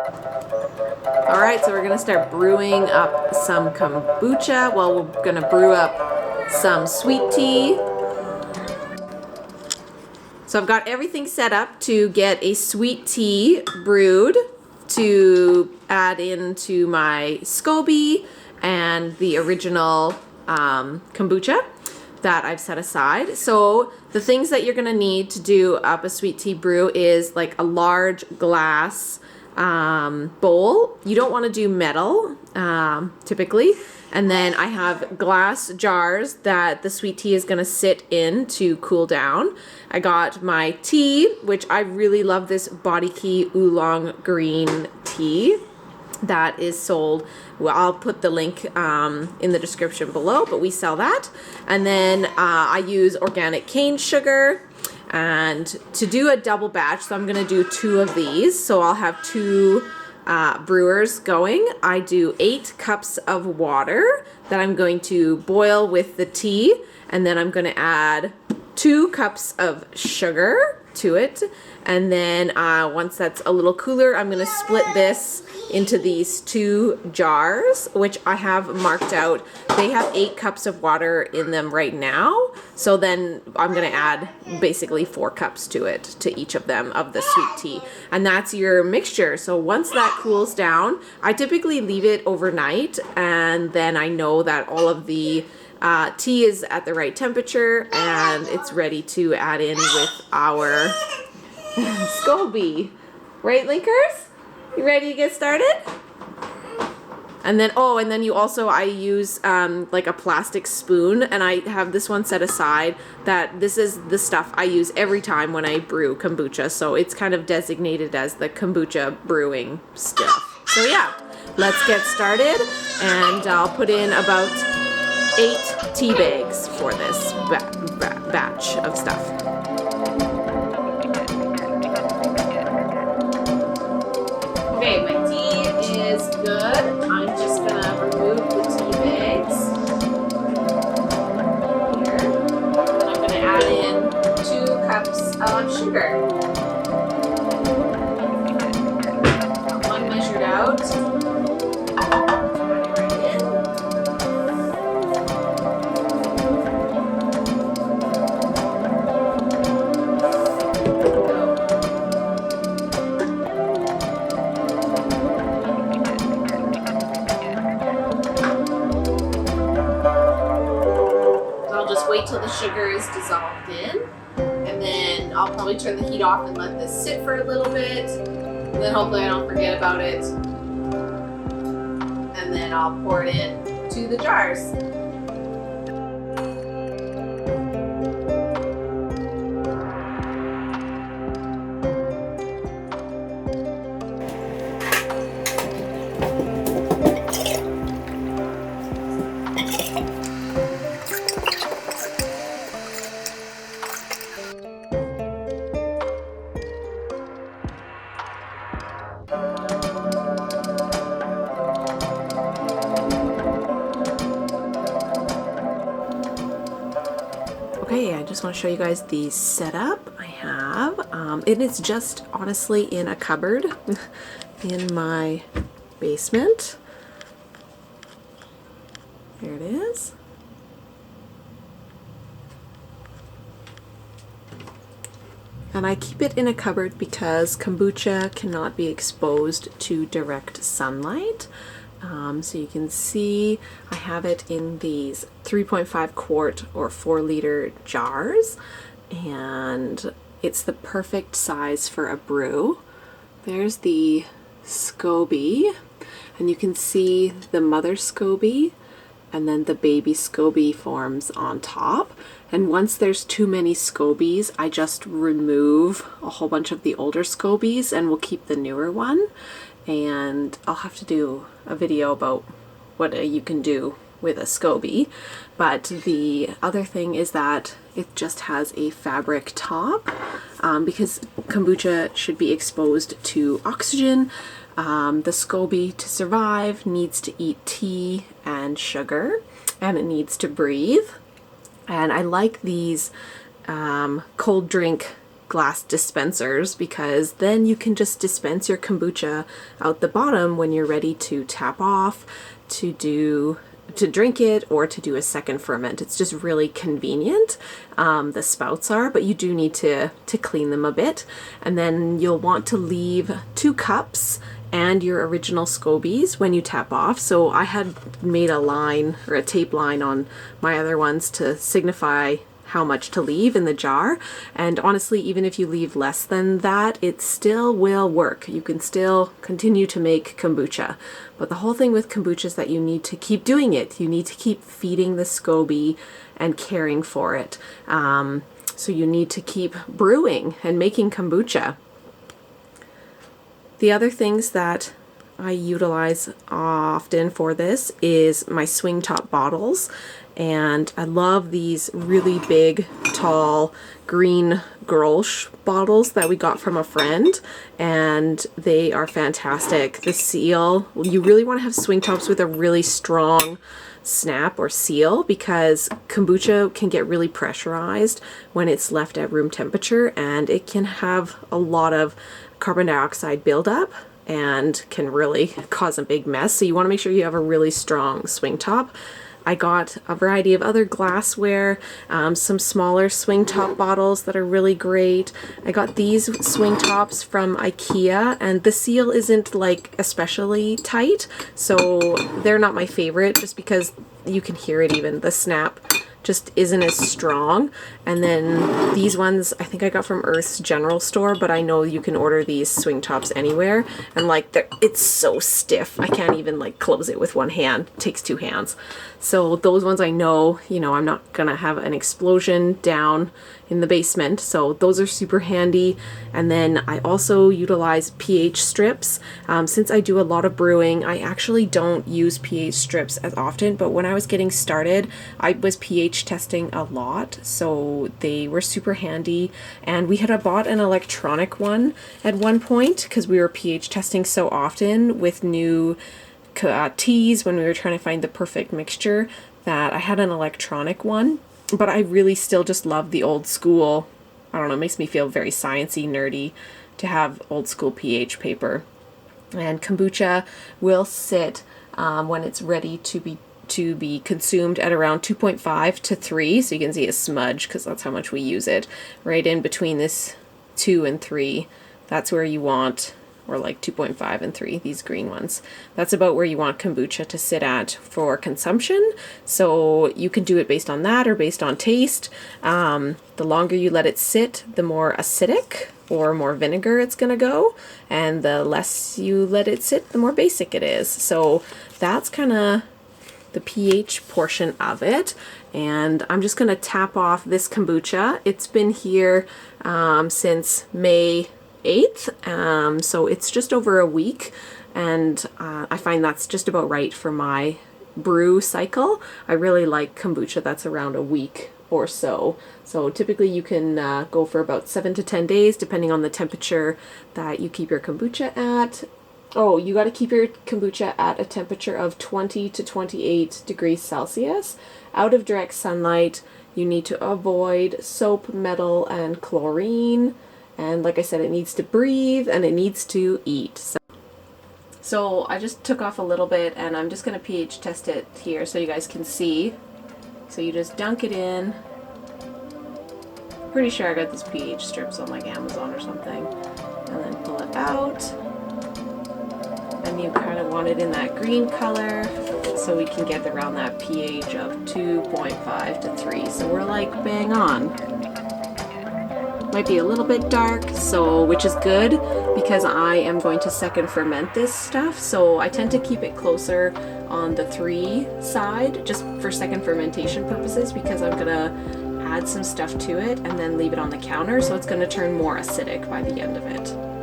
Alright, so we're gonna start brewing up some kombucha. Well, we're gonna brew up some sweet tea. So I've got everything set up to get a sweet tea brewed to add into my SCOBY and the original kombucha that I've set aside. So the things that you're gonna need to do up a sweet tea brew is like a large glass bowl. You don't want to do metal typically. And then I have glass jars that the sweet tea is going to sit in to cool down. I got my tea, which I really love, this Body Key Oolong Green tea that is sold. Well, I'll put the link in the description below, but we sell that. And then I use organic cane sugar. And to do a double batch, so I'm going to do 2 of these. So I'll have 2 brewers going. I do 8 cups of water that I'm going to boil with the tea. And then I'm going to add 2 cups of sugar to it. And then once that's a little cooler, I'm going to split this into these 2 jars, which I have marked out. They have 8 cups of water in them right now. So then I'm going to add basically 4 cups to it, to each of them, of the sweet tea. And that's your mixture. So once that cools down, I typically leave it overnight, and then I know that all of the tea is at the right temperature and it's ready to add in with our SCOBY. Right, Linkers? You ready to get started? And then, oh, and then you also, I use like a plastic spoon, and I have this one set aside that this is the stuff I use every time when I brew kombucha. So it's kind of designated as the kombucha brewing stuff. So yeah, let's get started. And I'll put in about 8 tea bags for this batch of stuff. Okay, my tea is good. I'm just gonna remove the tea bags here. And I'm gonna add in 2 cups of sugar. Got 1 measured out. Wait till the sugar is dissolved in, and then I'll probably turn the heat off and let this sit for a little bit, and then hopefully I don't forget about it, and then I'll pour it in to the jars. Okay, I just want to show you guys the setup I have. It is just honestly in a cupboard in my basement. There it is. And I keep it in a cupboard because kombucha cannot be exposed to direct sunlight. So you can see I have it in these 3.5 quart or 4 liter jars, and it's the perfect size for a brew. There's the SCOBY, and you can see the mother SCOBY and then the baby SCOBY forms on top. And once there's too many SCOBYs, I just remove a whole bunch of the older SCOBYs and we'll keep the newer one. And I'll have to do a video about what you can do with a SCOBY. But the other thing is that it just has a fabric top because kombucha should be exposed to oxygen. The SCOBY, to survive, needs to eat tea and sugar, and it needs to breathe. And I like these cold drink glass dispensers, because then you can just dispense your kombucha out the bottom when you're ready to tap off, to drink it, or to do a second ferment. It's just really convenient. The spouts are, but you do need to clean them a bit. And then you'll want to leave 2 cups and your original SCOBYs when you tap off. So I had made a line or a tape line on my other ones to signify how much to leave in the jar. And honestly, even if you leave less than that, it still will work. You can still continue to make kombucha. But the whole thing with kombucha is that you need to keep doing it. You need to keep feeding the SCOBY and caring for it. So you need to keep brewing and making kombucha. The other things that I utilize often for this is my swing top bottles. And I love these really big, tall, green Grolsch bottles that we got from a friend, and they are fantastic. The seal, you really want to have swing tops with a really strong snap or seal, because kombucha can get really pressurized when it's left at room temperature, and it can have a lot of carbon dioxide buildup and can really cause a big mess. So you want to make sure you have a really strong swing top. I got a variety of other glassware, some smaller swing top bottles that are really great. I got these swing tops from IKEA, and the seal isn't like especially tight, so they're not my favorite, just because you can hear it even. The snap just isn't as strong. And then these ones I think I got from Earth's General Store, but I know you can order these swing tops anywhere, and like it's so stiff I can't even like close it with one hand. It takes 2 hands. So those ones I know, I'm not gonna have an explosion down in the basement, so those are super handy. And then I also utilize pH strips. Since I do a lot of brewing, I actually don't use pH strips as often, but when I was getting started I was pH testing a lot, so they were super handy. And we had bought an electronic one at one point because we were pH testing so often with new teas when we were trying to find the perfect mixture, that I had an electronic one. But I really still just love the old school. I don't know, it makes me feel very sciencey, nerdy to have old school pH paper. And kombucha will sit when it's ready to be consumed at around 2.5 to 3, so you can see a smudge because that's how much we use it. Right in between this 2 and 3, that's where you want, or like 2.5 and 3, these green ones. That's about where you want kombucha to sit at for consumption. So you can do it based on that or based on taste. The longer you let it sit, the more acidic or more vinegar it's gonna go, and the less you let it sit, the more basic it is. So that's kind of the pH portion of it. And I'm just gonna tap off this kombucha. It's been here since May 8th, so it's just over a week, and I find that's just about right for my brew cycle. I really like kombucha that's around a week or so. So typically you can go for about 7 to 10 days depending on the temperature that you keep your kombucha at. Oh, you got to keep your kombucha at a temperature of 20 to 28 degrees Celsius. Out of direct sunlight. You need to avoid soap, metal, and chlorine. And like I said, it needs to breathe and it needs to eat. So I just took off a little bit, and I'm just going to pH test it here so you guys can see. So you just dunk it in. Pretty sure I got these pH strips on like Amazon or something. And then pull it out. And you kind of want it in that green color so we can get around that pH of 2.5 to 3. So we're like bang on. Might be a little bit dark, which is good because I am going to second ferment this stuff, so I tend to keep it closer on the 3 side just for second fermentation purposes, because I'm gonna add some stuff to it and then leave it on the counter, so it's gonna turn more acidic by the end of it.